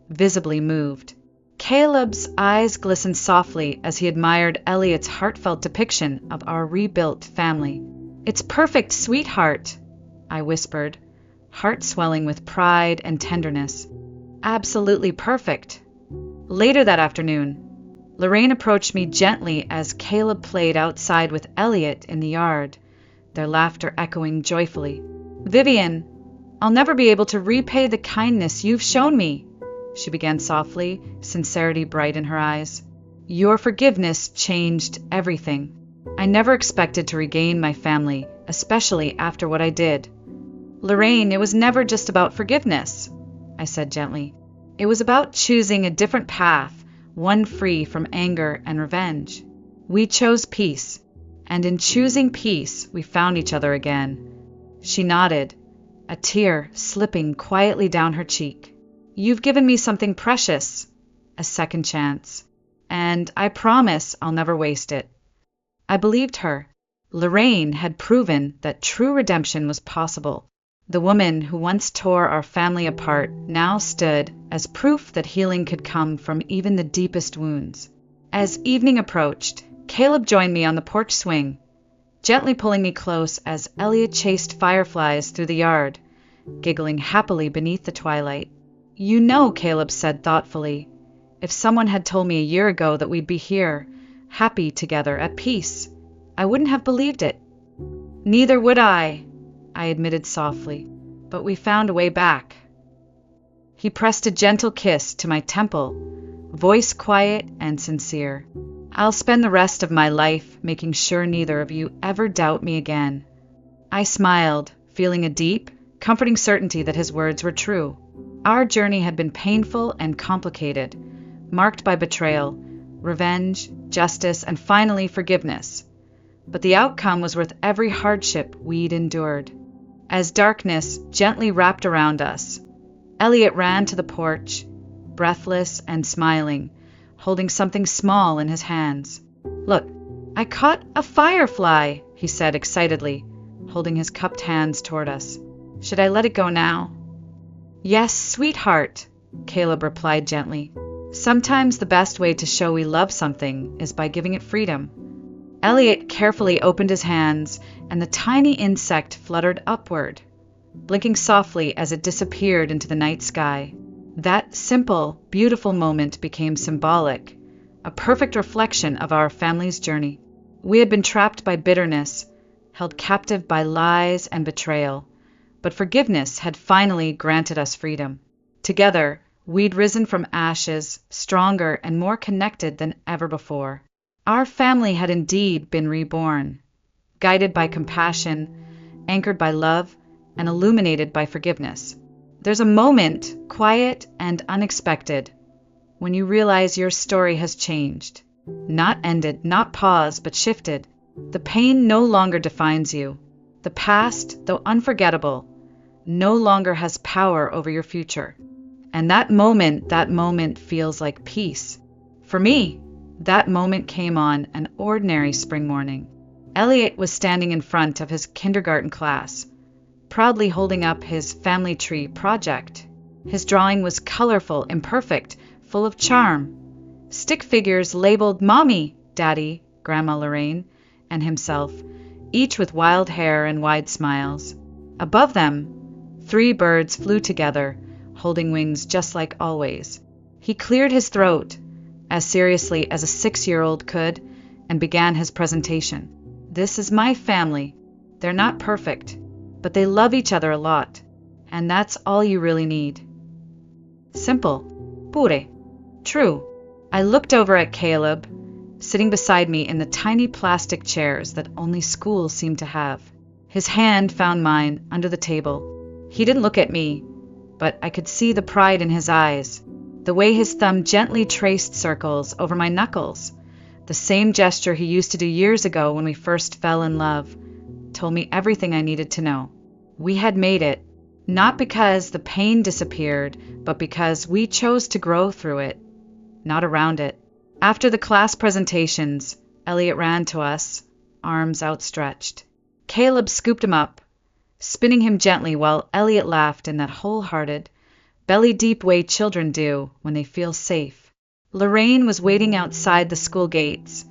visibly moved. Caleb's eyes glistened softly as he admired Elliot's heartfelt depiction of our rebuilt family. It's perfect, sweetheart, I whispered, heart swelling with pride and tenderness. Absolutely perfect. Later that afternoon, Lorraine approached me gently as Caleb played outside with Elliot in the yard, their laughter echoing joyfully. Vivian, I'll never be able to repay the kindness you've shown me, she began softly, sincerity bright in her eyes. Your forgiveness changed everything. I never expected to regain my family, especially after what I did. Lorraine, it was never just about forgiveness, I said gently. It was about choosing a different path, one free from anger and revenge. We chose peace, and in choosing peace, we found each other again. She nodded, a tear slipping quietly down her cheek. You've given me something precious, a second chance, and I promise I'll never waste it. I believed her. Lorraine had proven that true redemption was possible. The woman who once tore our family apart now stood as proof that healing could come from even the deepest wounds. As evening approached, Caleb joined me on the porch swing, gently pulling me close as Elliot chased fireflies through the yard, giggling happily beneath the twilight. You know, Caleb said thoughtfully, if someone had told me a year ago that we'd be here, happy together, at peace, I wouldn't have believed it. Neither would I admitted softly, but we found a way back. He pressed a gentle kiss to my temple, voice quiet and sincere. I'll spend the rest of my life making sure neither of you ever doubt me again. I smiled, feeling a deep, comforting certainty that his words were true. Our journey had been painful and complicated, marked by betrayal, revenge, justice, and finally forgiveness. But the outcome was worth every hardship we'd endured. As darkness gently wrapped around us, Elliot ran to the porch, breathless and smiling, holding something small in his hands. Look, I caught a firefly, he said excitedly, holding his cupped hands toward us. Should I let it go now? Yes, sweetheart, Caleb replied gently. Sometimes the best way to show we love something is by giving it freedom. Elliot carefully opened his hands, and the tiny insect fluttered upward, blinking softly as it disappeared into the night sky. That simple, beautiful moment became symbolic, a perfect reflection of our family's journey. We had been trapped by bitterness, held captive by lies and betrayal, but forgiveness had finally granted us freedom. Together, we'd risen from ashes, stronger and more connected than ever before. Our family had indeed been reborn, guided by compassion, anchored by love, and illuminated by forgiveness. There's a moment, quiet and unexpected, when you realize your story has changed. Not ended, not paused, but shifted. The pain no longer defines you. The past, though unforgettable, no longer has power over your future. And that moment feels like peace. For me, that moment came on an ordinary spring morning. Elliot was standing in front of his kindergarten class, proudly holding up his family tree project. His drawing was colorful, imperfect, full of charm. Stick figures labeled Mommy, Daddy, Grandma Lorraine, and himself, each with wild hair and wide smiles. Above them, 3 birds flew together, holding wings just like always. He cleared his throat, as seriously as a 6-year-old could, and began his presentation. This is my family. They're not perfect, but they love each other a lot, and that's all you really need. Simple. Pure. True. I looked over at Caleb, sitting beside me in the tiny plastic chairs that only schools seem to have. His hand found mine under the table. He didn't look at me, but I could see the pride in his eyes, the way his thumb gently traced circles over my knuckles. The same gesture he used to do years ago when we first fell in love told me everything I needed to know. We had made it, not because the pain disappeared, but because we chose to grow through it, not around it. After the class presentations, Elliot ran to us, arms outstretched. Caleb scooped him up, spinning him gently while Elliot laughed in that wholehearted, belly-deep way children do when they feel safe. Lorraine was waiting outside the school gates,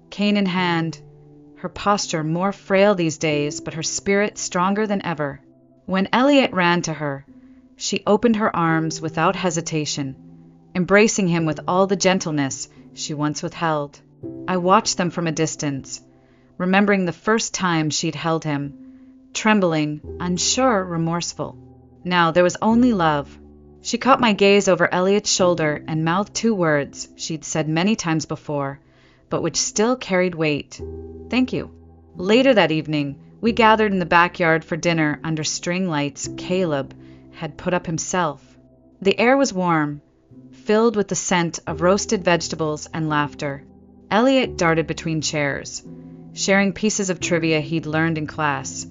cane in hand, her posture more frail these days, but her spirit stronger than ever. When Elliot ran to her, she opened her arms without hesitation, embracing him with all the gentleness she once withheld. I watched them from a distance, remembering the first time she'd held him, trembling, unsure, remorseful. Now there was only love. She caught my gaze over Elliot's shoulder and mouthed two words she'd said many times before, but which still carried weight. Thank you. Later that evening, we gathered in the backyard for dinner under string lights Caleb had put up himself. The air was warm, filled with the scent of roasted vegetables and laughter. Elliot darted between chairs, sharing pieces of trivia he'd learned in class,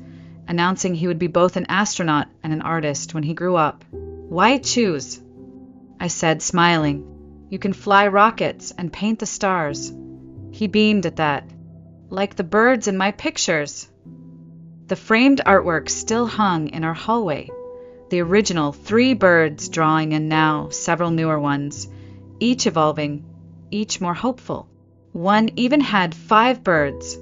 announcing he would be both an astronaut and an artist when he grew up. Why choose? I said, smiling. You can fly rockets and paint the stars. He beamed at that. Like the birds in my pictures. The framed artwork still hung in our hallway. The original 3 birds drawing and now several newer ones, each evolving, each more hopeful. One even had 5 birds,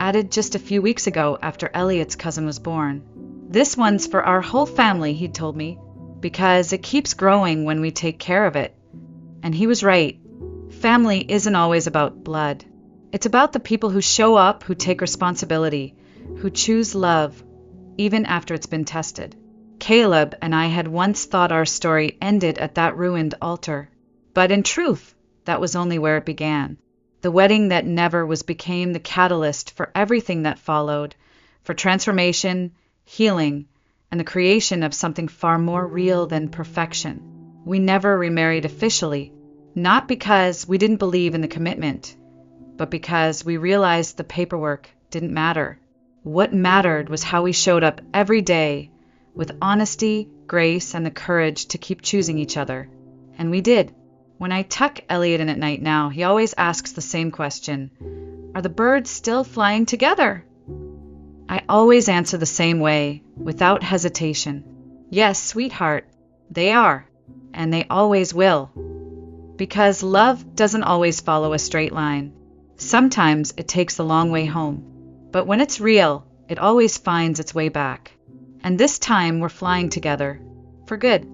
added just a few weeks ago after Elliot's cousin was born. This one's for our whole family, he'd told me, because it keeps growing when we take care of it. And he was right. Family isn't always about blood. It's about the people who show up, who take responsibility, who choose love, even after it's been tested. Caleb and I had once thought our story ended at that ruined altar. But in truth, that was only where it began. The wedding that never was became the catalyst for everything that followed, for transformation, healing, and the creation of something far more real than perfection. We never remarried officially, not because we didn't believe in the commitment, but because we realized the paperwork didn't matter. What mattered was how we showed up every day, with honesty, grace, and the courage to keep choosing each other. And we did. When I tuck Elliot in at night now, he always asks the same question. Are the birds still flying together? I always answer the same way, without hesitation. Yes, sweetheart, they are, and they always will. Because love doesn't always follow a straight line. Sometimes it takes the long way home. But when it's real, it always finds its way back. And this time we're flying together. For good.